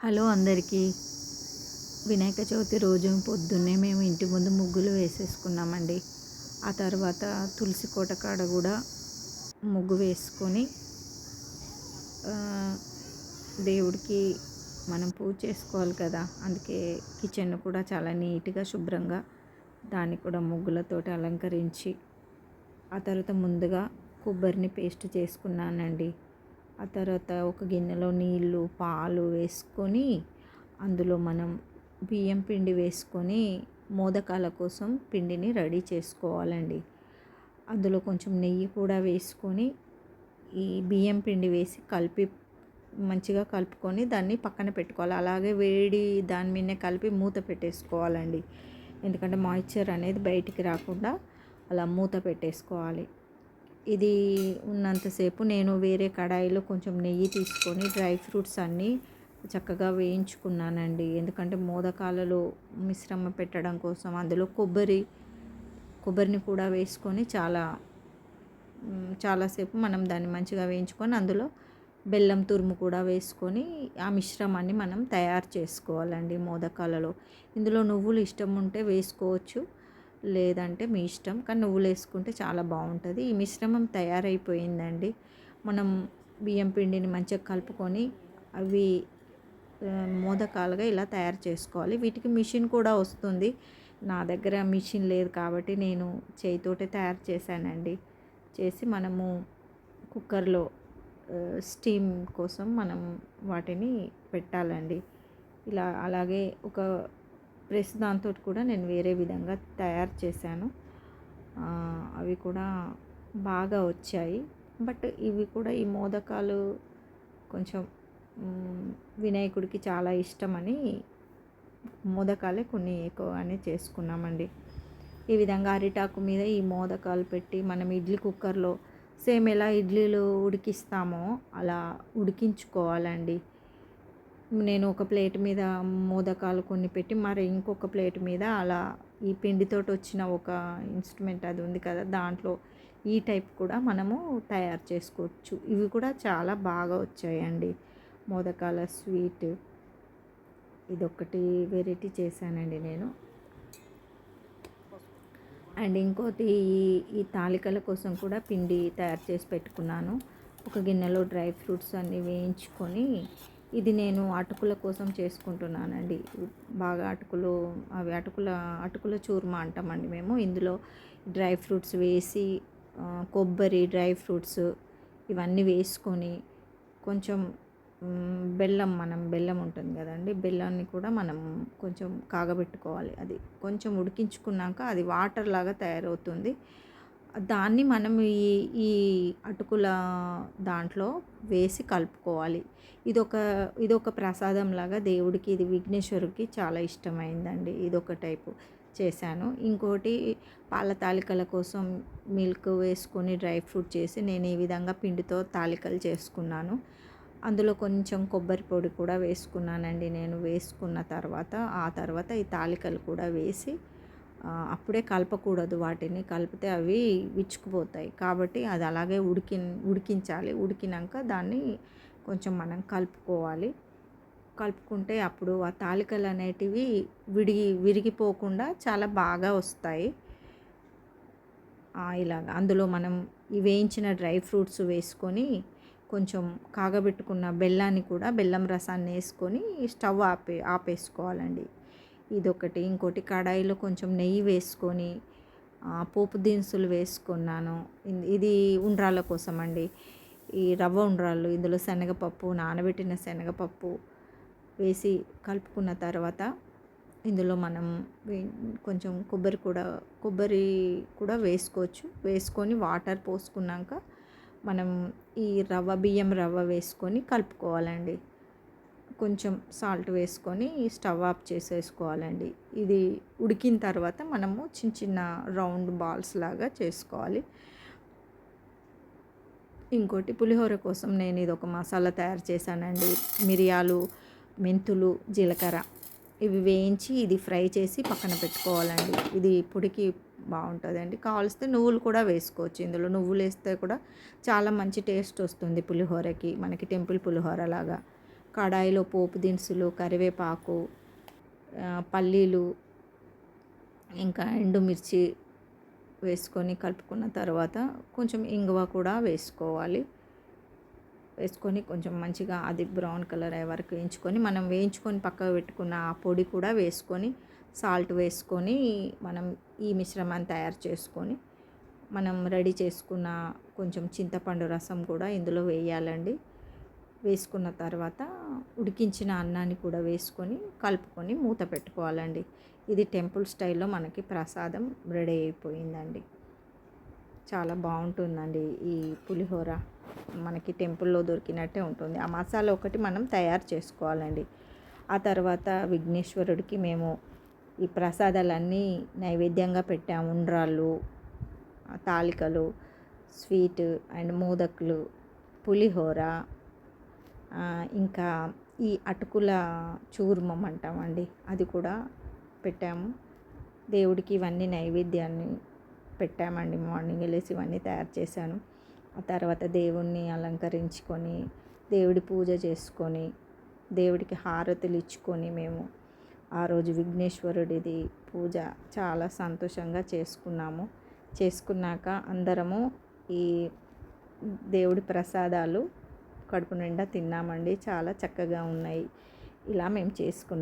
Hello అందరికీ. వినాయక చవితి రోజు పొద్దున్నే మేము ఇంటి ముందు ముగ్గులు వేసేసుకున్నామండి. ఆ తర్వాత తులసి కోట కాడ కూడా ముగ్గు వేసుకొని ఆహ్, దేవుడికి మనం పూజ చేసుకోవాలి కదా! అందుకే కిచెన్ కూడా చాలా నీట్‌గా శుభ్రంగా దాన్ని కూడా ముగ్గులతోటి అలంకరించి, ఆ తర్వాత ముందుగా కొబ్బరిని పేస్ట్ చేసుకున్నానండి. ఆ తర్వాత ఒక గిన్నెలో నీళ్ళు, పాలు వేసుకొని అందులో మనం బియ్యం పిండి వేసుకొని మోదకాల కోసం పిండిని రెడీ చేసుకోవాలండి. అందులో కొంచెం నెయ్యి కూడా వేసుకొని ఈ బియ్యం పిండి వేసి మంచిగా కలుపుకొని దాన్ని పక్కన పెట్టుకోవాలి. అలాగే వేడి దాని మీదనే కలిపి మూత పెట్టేసుకోవాలండి. ఎందుకంటే మాయిశ్చర్ అనేది బయటికి రాకుండా అలా మూత పెట్టేసుకోవాలి. ఇది ఉన్నంతసేపు నేను వేరే కడాయిలో కొంచెం నెయ్యి తీసుకొని డ్రై ఫ్రూట్స్ అన్నీ చక్కగా వేయించుకున్నానండి. ఎందుకంటే మోదకాలలో మిశ్రమ పెట్టడం కోసం అందులో కొబ్బరిని కూడా వేసుకొని చాలాసేపు మనం దాన్ని మంచిగా వేయించుకొని అందులో బెల్లం తురుము కూడా వేసుకొని ఆ మిశ్రమాన్ని మనం తయారు చేసుకోవాలండి మోదకాలలో. ఇందులో నువ్వులు ఇష్టం ఉంటే వేసుకోవచ్చు, లేదంటే మీ ఇష్టం. కానీ నువ్వులు వేసుకుంటే చాలా బాగుంటుంది. ఈ మిశ్రమం తయారైపోయిందండి. మనం బియ్యం పిండిని మంచిగా కలుపుకొని అవి మోదకాలుగా ఇలా తయారు చేసుకోవాలి. వీటికి మిషన్ కూడా వస్తుంది. నా దగ్గర మిషన్ లేదు కాబట్టి నేను చేయితోటే తయారు చేశానండి. చేసి మనము కుక్కర్లో స్టీమ్ కోసం మనం వాటిని పెట్టాలండి. అలాగే ఒక ప్రెస్ దాంతో కూడా నేను వేరే విధంగా తయారు చేశాను. అవి కూడా బాగా వచ్చాయి. బట్ ఇవి కూడా ఈ మోదకాలు కొంచెం వినాయకుడికి చాలా ఇష్టమని మోదకాలే కొన్ని ఎక్కువగానే చేసుకున్నామండి. ఈ విధంగా అరిటాకు మీద ఈ మోదకాలు పెట్టి మనం ఇడ్లీ కుక్కర్లో సేమ్ ఎలా ఇడ్లీలు ఉడికిస్తామో అలా ఉడికించుకోవాలండి. నేను ఒక ప్లేట్ మీద మోదకాలు కొన్ని పెట్టి మరి ఇంకొక ప్లేట్ మీద అలా ఈ పిండితోటి వచ్చిన ఒక ఇన్స్ట్రుమెంట్ అది ఉంది కదా, దాంట్లో ఈ టైప్ కూడా మనము తయారు చేసుకోవచ్చు. ఇవి కూడా చాలా బాగా వచ్చాయండి. మోదకాల స్వీట్ ఇదొకటి వెరైటీ చేశానండి నేను. అండ్ ఇంకోటి ఈ తాలికల కోసం కూడా పిండి తయారు చేసి పెట్టుకున్నాను. ఒక గిన్నెలో డ్రై ఫ్రూట్స్ అన్నీ వేయించుకొని, ఇది నేను అటుకుల కోసం చేసుకుంటున్నానండి. బాగా అవి అటుకుల చూర్మా అంటామండి మేము. ఇందులో డ్రై ఫ్రూట్స్ వేసి కొబ్బరి, డ్రై ఫ్రూట్స్ ఇవన్నీ వేసుకొని కొంచెం బెల్లం ఉంటుంది కదండి, బెల్లాన్ని కూడా మనం కొంచెం కాగబెట్టుకోవాలి. అది కొంచెం ఉడికించుకున్నాక అది వాటర్ లాగా తయారవుతుంది. దాన్ని మనం ఈ అటుకుల దాంట్లో వేసి కలుపుకోవాలి. ఇదొక ప్రసాదం లాగా దేవుడికి, ఇది విఘ్నేశ్వరుడికి చాలా ఇష్టమైందండి. ఇదొక టైపు చేశాను. ఇంకోటి పాల తాలికల కోసం మిల్క్ వేసుకొని డ్రై ఫ్రూట్ చేసి నేను ఈ విధంగా పిండితో తాలికలు చేసుకున్నాను. అందులో కొంచెం కొబ్బరి పొడి కూడా వేసుకున్నానండి నేను. వేసుకున్న తర్వాత ఆ తర్వాత ఈ తాలికలు కూడా వేసి అప్పుడే కలపకూడదు. వాటిని కలిపితే అవి విచ్చుకుపోతాయి. కాబట్టి అది అలాగే ఉడికించాలి. ఉడికినాక దాన్ని కొంచెం మనం కలుపుకోవాలి. కలుపుకుంటే అప్పుడు ఆ తాలికలు అనేటివి విరిగిపోకుండా చాలా బాగా వస్తాయి. ఇలాగ అందులో మనం ఈ వేయించిన డ్రై ఫ్రూట్స్ వేసుకొని కొంచెం కాగబెట్టుకున్న బెల్లాన్ని కూడా, బెల్లం రసాన్ని వేసుకొని స్టవ్ ఆపేసుకోవాలండి. ఇదొకటి. ఇంకోటి కడాయిలో కొంచెం నెయ్యి వేసుకొని పోపు దినుసులు వేసుకున్నాను. ఇది ఉండ్రాళ్ళ కోసం అండి. ఈ రవ్వ ఉండ్రాళ్ళు, ఇందులో శనగపప్పు, నానబెట్టిన శనగపప్పు వేసి కలుపుకున్న తర్వాత ఇందులో మనం కొంచెం కొబ్బరి కూడా వేసుకోవచ్చు. వేసుకొని వాటర్ పోసుకున్నాక మనం ఈ బియ్యం రవ్వ వేసుకొని కలుపుకోవాలండి. కొంచెం సాల్ట్ వేసుకొని స్టవ్ ఆఫ్ చేసేసుకోవాలండి. ఇది ఉడికిన తర్వాత మనము చిన్న చిన్న రౌండ్ బాల్స్ లాగా చేసుకోవాలి. ఇంకోటి పులిహోర కోసం నేను ఇది ఒక మసాలా తయారు చేశానండి. మిరియాలు, మెంతులు, జీలకర్ర ఇవి వేయించి ఇది ఫ్రై చేసి పక్కన పెట్టుకోవాలండి. ఇది పొడికి బాగుంటుందండి. కావలిస్తే నువ్వులు కూడా వేసుకోవచ్చు. ఇందులో నువ్వులు వేస్తే కూడా చాలా మంచి టేస్ట్ వస్తుంది పులిహోరకి, మనకి టెంపుల్ పులిహోర లాగా. కడాయిలో పోపు దినుసులు, కరివేపాకు, పల్లీలు, ఇంకా ఎండుమిర్చి వేసుకొని కలుపుకున్న తర్వాత కొంచెం ఇంగువ కూడా వేసుకోవాలి. వేసుకొని కొంచెం మంచిగా అది బ్రౌన్ కలర్ అయ్యే వరకు వేయించుకొని, మనం వేయించుకొని పక్కకు పెట్టుకున్న ఆ పొడి కూడా వేసుకొని, సాల్ట్ వేసుకొని మనం ఈ మిశ్రమాన్ని తయారు చేసుకొని, మనం రెడీ చేసుకున్న కొంచెం చింతపండు రసం కూడా ఇందులో వేయాలండి. వేసుకున్న తర్వాత ఉడికించిన అన్నాన్ని కూడా వేసుకొని కలుపుకొని మూత పెట్టుకోవాలండి. ఇది టెంపుల్ స్టైల్లో మనకి ప్రసాదం రెడీ అయిపోయిందండి. చాలా బాగుంటుందండి ఈ పులిహోర. మనకి టెంపుల్లో దొరికినట్టే ఉంటుంది. ఆ మసాలా ఒకటి మనం తయారు చేసుకోవాలండి. ఆ తర్వాత విఘ్నేశ్వరుడికి మేము ఈ ప్రసాదాలన్నీ నైవేద్యంగా పెట్టాము. ఉండ్రాళ్ళు, తాలికలు, స్వీట్ అండ్ మోదకులు, పులిహోర, ఇంకా ఈ అటుకుల చూర్మం అంటామండి, అది కూడా పెట్టాము. దేవుడికి ఇవన్నీ నైవేద్యాన్ని పెట్టామండి. మార్నింగ్ లేసి ఇవన్నీ తయారు చేశాను. ఆ తర్వాత దేవుణ్ణి అలంకరించుకొని, దేవుడి పూజ చేసుకొని, దేవుడికి హారతులు ఇచ్చుకొని మేము ఆ రోజు విఘ్నేశ్వరుడిది పూజ చాలా సంతోషంగా చేసుకున్నాక అందరము ఈ దేవుడి ప్రసాదాలు కడుపు నిండా తిన్నామండి. చాలా చక్కగా ఉన్నాయి. ఇలా మేము చేసుకున్నాం.